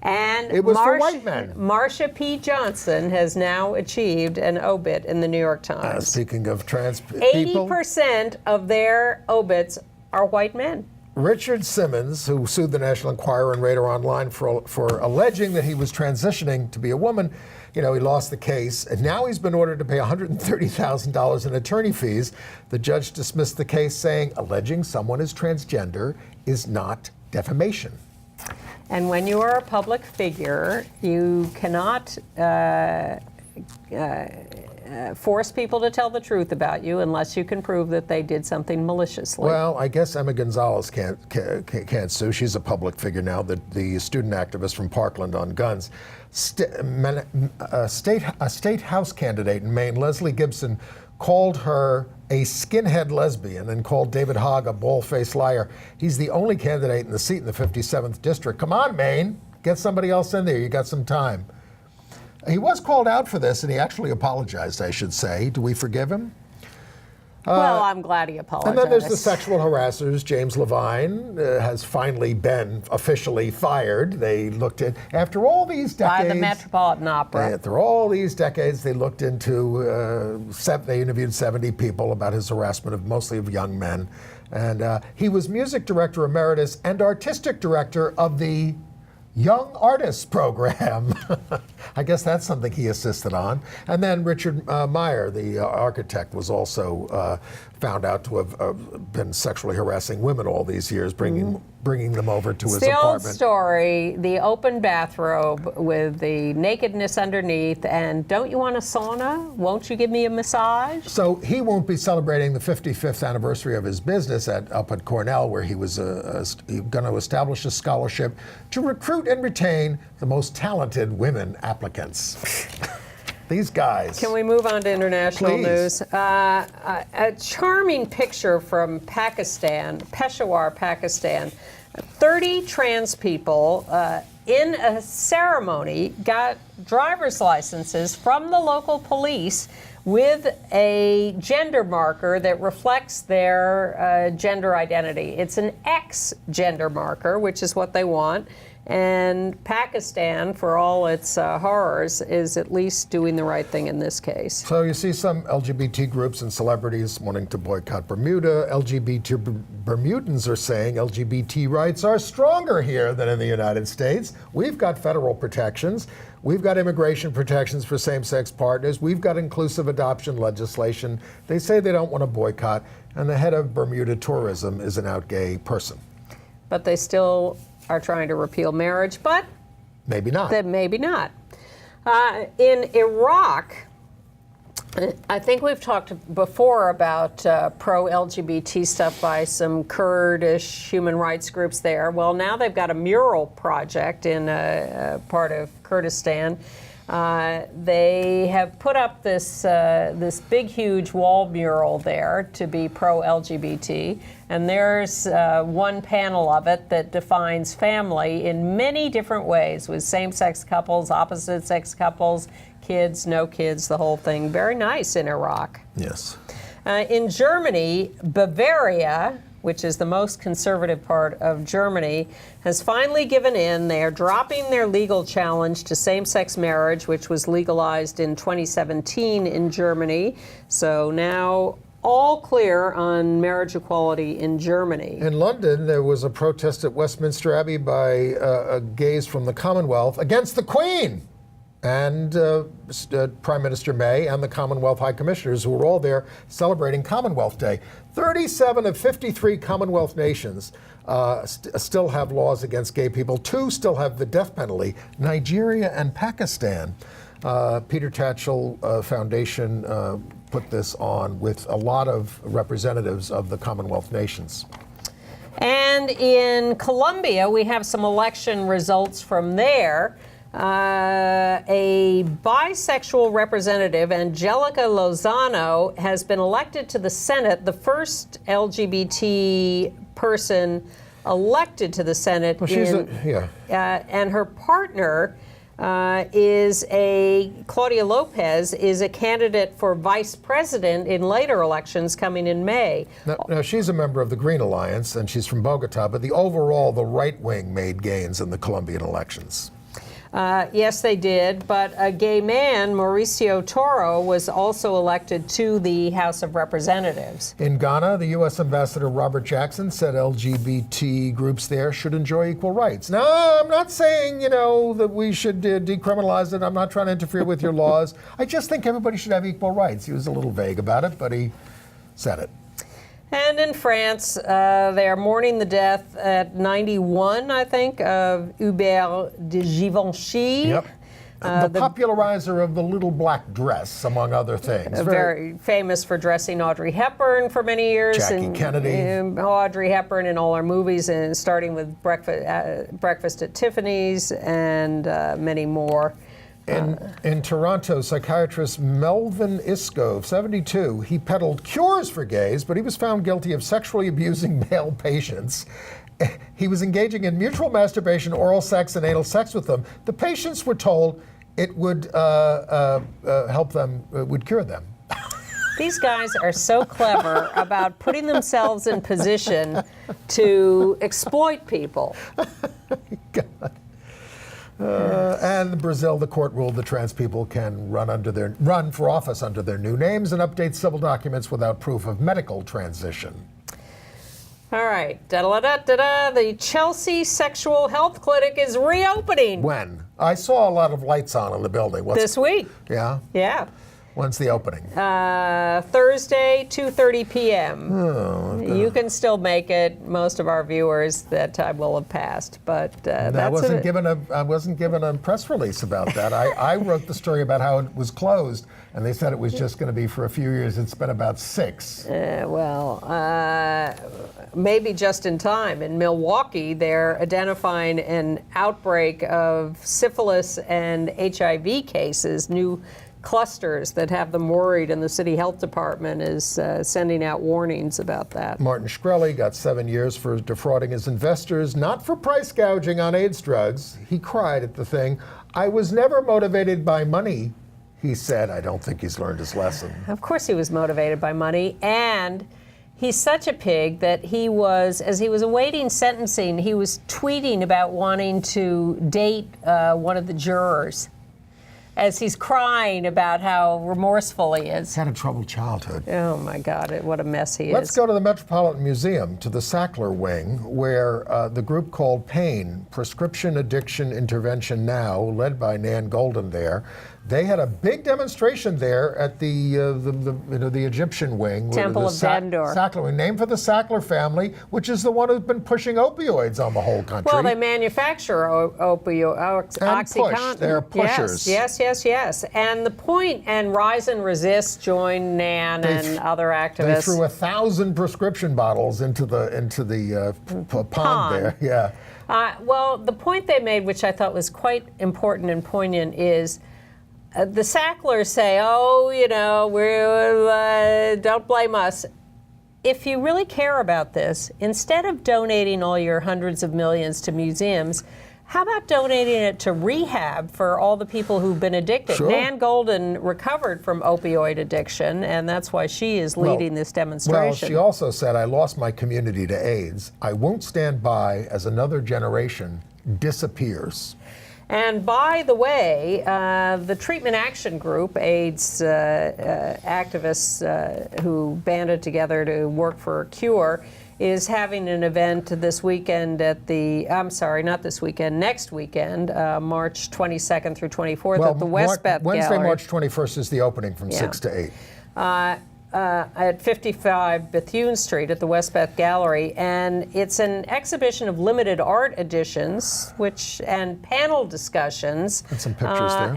And it was for white men. Marsha P. Johnson has now achieved an obit in the New York Times. Speaking of trans people. 80% of their obits are white men. Richard Simmons, who sued the National Enquirer and Raedle Online for alleging that he was transitioning to be a woman, you know, he lost the case, and now he's been ordered to pay $130,000 in attorney fees. The judge dismissed the case, saying alleging someone is transgender is not defamation. And when you are a public figure, you cannot force people to tell the truth about you unless you can prove that they did something maliciously. Well, I guess Emma Gonzalez can't sue. She's a public figure now, the student activist from Parkland on guns. A state house candidate in Maine, Leslie Gibson, called her a skinhead lesbian and called David Hogg a bald-faced liar. He's the only candidate in the seat in the 57th district. Come on, Maine, get somebody else in there. You got some time. He was called out for this, and he actually apologized, I should say. Do we forgive him? Well, I'm glad he apologized. And then there's the sexual harassers. James Levine has finally been officially fired. They looked at, after all these decades. By the Metropolitan Opera. After all these decades, they looked into, they interviewed 70 people about his harassment mostly of young men. And he was music director emeritus and artistic director of the Young Artists Program. I guess that's something he assisted on. And then Richard Meyer, the architect, was also found out to have been sexually harassing women all these years, bringing them over to his apartment. The old story, the open bathrobe with the nakedness underneath, and don't you want a sauna? Won't you give me a massage? So he won't be celebrating the 55th anniversary of his business up at Cornell, where he was going to establish a scholarship to recruit and retain the most talented women applicants. These guys. Can we move on to international Please. news? A charming picture from Pakistan, Peshawar, Pakistan. 30 trans people in a ceremony got driver's licenses from the local police with a gender marker that reflects their gender identity. It's an X gender marker, which is what they want. And Pakistan, for all its horrors, is at least doing the right thing in this case. So you see some LGBT groups and celebrities wanting to boycott Bermuda. LGBT Bermudans are saying LGBT rights are stronger here than in the United States. We've got federal protections. We've got immigration protections for same-sex partners. We've got inclusive adoption legislation. They say they don't want to boycott. And the head of Bermuda Tourism is an out gay person. But they still are trying to repeal marriage, but maybe not. Maybe not. In Iraq, I think we've talked before about pro-LGBT stuff by some Kurdish human rights groups there. Well, now they've got a mural project in a part of Kurdistan They have put up this this big, huge wall mural there to be pro-LGBT, and there's one panel of it that defines family in many different ways, with same-sex couples, opposite-sex couples, kids, no kids, the whole thing. Very nice in Iraq. Yes. In Germany, Bavaria, which is the most conservative part of Germany, has finally given in. They are dropping their legal challenge to same-sex marriage, which was legalized in 2017 in Germany. So now all clear on marriage equality in Germany. In London, there was a protest at Westminster Abbey by gays from the Commonwealth against the Queen. And Prime Minister May and the Commonwealth High Commissioners, who were all there celebrating Commonwealth Day. 37 of 53 Commonwealth nations still have laws against gay people. 2 still have the death penalty, Nigeria and Pakistan. Peter Tatchell Foundation put this on with a lot of representatives of the Commonwealth nations. And in Colombia, we have some election results from there. A bisexual representative, Angelica Lozano, has been elected to the Senate, the first LGBT person elected to the Senate. Well, and her partner Claudia Lopez, is a candidate for vice president in later elections coming in May. Now, she's a member of the Green Alliance, and she's from Bogota, but the right wing made gains in the Colombian elections. Yes, they did, but a gay man, Mauricio Toro, was also elected to the House of Representatives. In Ghana, the U.S. Ambassador Robert Jackson said LGBT groups there should enjoy equal rights. Now, I'm not saying, that we should decriminalize it. I'm not trying to interfere with your laws. I just think everybody should have equal rights. He was a little vague about it, but he said it. And in France, they are mourning the death at 91, I think, of Hubert de Givenchy. Yep. The popularizer of the little black dress, among other things. Very famous for dressing Audrey Hepburn for many years. Jackie Kennedy. Audrey Hepburn in all her movies, and starting with Breakfast at Tiffany's and many more. In Toronto, psychiatrist Melvin Iskov, 72, he peddled cures for gays, but he was found guilty of sexually abusing male patients. He was engaging in mutual masturbation, oral sex, and anal sex with them. The patients were told it would help them, would cure them. These guys are so clever about putting themselves in position to exploit people. God. And in Brazil, the court ruled that trans people can run for office under their new names and update civil documents without proof of medical transition. All right. Da-da-da-da-da. The Chelsea Sexual Health Clinic is reopening. When? I saw a lot of lights on in the building. This week. Yeah? Yeah. When's the opening? Thursday, 2:30 p.m. Oh, you can still make it. Most of our viewers, that time will have passed. But I wasn't given a press release about that. I wrote the story about how it was closed, and they said it was just going to be for a few years. It's been about 6. Maybe just in time. In Milwaukee, they're identifying an outbreak of syphilis and HIV cases, new clusters that have them worried, and the city health department is sending out warnings about that. Martin Shkreli got 7 years for defrauding his investors, not for price gouging on AIDS drugs. He cried at the thing. I was never motivated by money, he said. I don't think he's learned his lesson. Of course he was motivated by money, and he's such a pig that as he was awaiting sentencing, he was tweeting about wanting to date one of the jurors, as he's crying about how remorseful he is. He's had a troubled childhood. Oh my God, what a mess he is. Let's go to the Metropolitan Museum, to the Sackler Wing, where the group called PAIN, Prescription Addiction Intervention Now, led by Nan Golden there, they had a big demonstration there at the Egyptian wing. Temple of Bandor. Sackler Wing, named for the Sackler family, which is the one who's been pushing opioids on the whole country. Well, they manufacture OxyContin. They're pushers. Yes. And the point, and Rise and Resist joined Nan and other activists. They threw 1,000 prescription bottles into the pond there. Yeah. Well, the point they made, which I thought was quite important and poignant, is the Sacklers say, oh, don't blame us. If you really care about this, instead of donating all your hundreds of millions to museums, how about donating it to rehab for all the people who've been addicted? Sure. Nan Golden recovered from opioid addiction, and that's why she is leading this demonstration. Well, she also said, I lost my community to AIDS. I won't stand by as another generation disappears. And by the way, the Treatment Action Group, AIDS activists who banded together to work for a cure, is having an event this weekend at next weekend, March 22nd through 24th at the Westbeth Wednesday, Gallery. March 21st is the opening from 6 to 8. At 55 Bethune Street at the Westbeth Gallery, and it's an exhibition of limited art editions, and panel discussions. And some pictures there.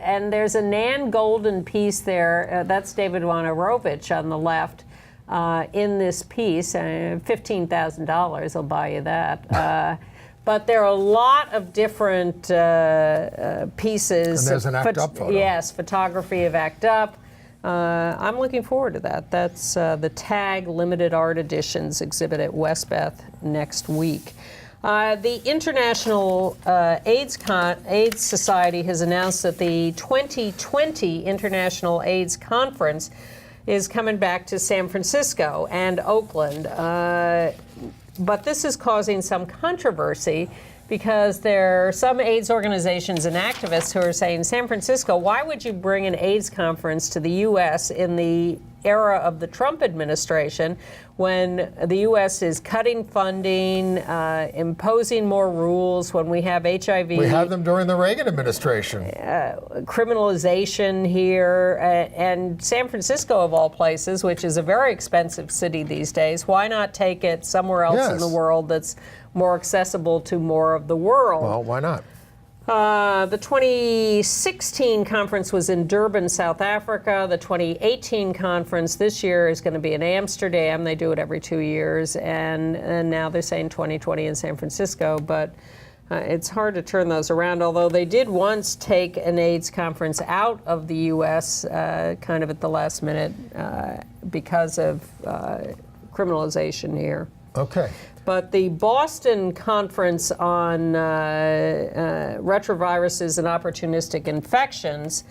And there's a Nan Golden piece there. That's David Wojnarowicz on the left. In this piece, $15,000 will buy you that. But there are a lot of different pieces. And there's an ACT UP photo. Yes, photography of ACT UP. I'm looking forward to that. That's the TAG Limited Art Editions exhibit at Westbeth next week. The International AIDS Society has announced that the 2020 International AIDS Conference is coming back to San Francisco and Oakland. But this is causing some controversy because there are some AIDS organizations and activists who are saying, San Francisco, why would you bring an AIDS conference to the U.S. in the era of the Trump administration when the U.S. is cutting funding, imposing more rules, when we have HIV. We had them during the Reagan administration. Criminalization here, and San Francisco, of all places, which is a very expensive city these days, why not take it somewhere else in the world that's more accessible to more of the world? Well, why not? The 2016 conference was in Durban, South Africa. The 2018 conference this year is going to be in Amsterdam. They do it every 2 years. And now they're saying 2020 in San Francisco. But it's hard to turn those around, although they did once take an AIDS conference out of the U.S. Kind of at the last minute because of criminalization here. Okay. But the Boston Conference on Retroviruses and Opportunistic Infections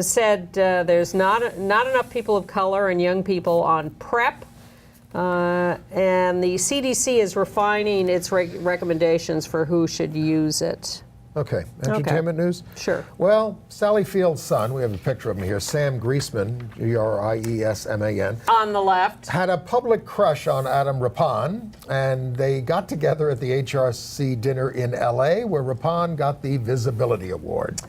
said there's not enough people of color and young people on PrEP. And the CDC is refining its recommendations for who should use it. Okay. Entertainment news? Sure. Well, Sally Field's son, we have a picture of him here, Sam Griesman, Griesman. On the left. Had a public crush on Adam Rippon, and they got together at the HRC dinner in LA, where Rippon got the Visibility Award.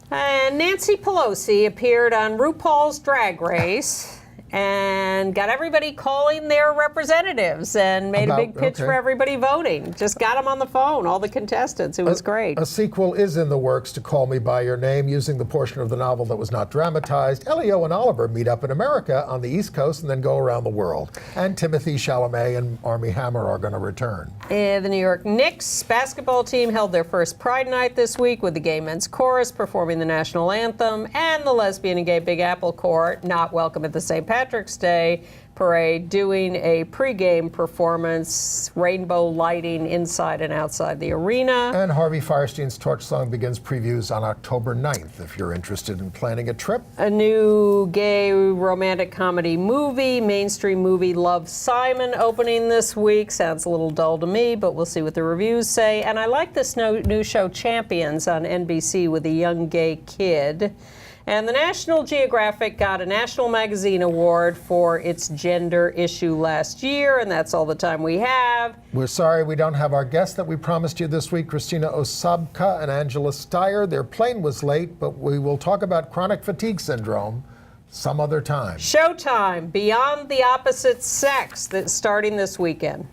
And Nancy Pelosi appeared on RuPaul's Drag Race and got everybody calling their representatives and made a big pitch for everybody voting. Just got them on the phone, all the contestants. It was great. A sequel is in the works to Call Me By Your Name, using the portion of the novel that was not dramatized. Elio and Oliver meet up in America on the East Coast and then go around the world. And Timothy Chalamet and Armie Hammer are going to return. The New York Knicks basketball team held their first Pride Night this week with the Gay Men's Chorus performing the national anthem, and the Lesbian and Gay Big Apple Corps, not welcome at the St. Patrick's Day parade, doing a pregame performance, rainbow lighting inside and outside the arena. And Harvey Fierstein's Torch Song begins previews on October 9th, if you're interested in planning a trip. A new gay romantic comedy movie, mainstream movie Love, Simon, opening this week. Sounds a little dull to me, but we'll see what the reviews say. And I like this new show Champions on NBC with a young gay kid. And the National Geographic got a National Magazine Award for its gender issue last year, and that's all the time we have. We're sorry we don't have our guests that we promised you this week, Christina Osabka and Angela Steyer. Their plane was late, but we will talk about chronic fatigue syndrome some other time. Showtime, Beyond the Opposite Sex, that's starting this weekend.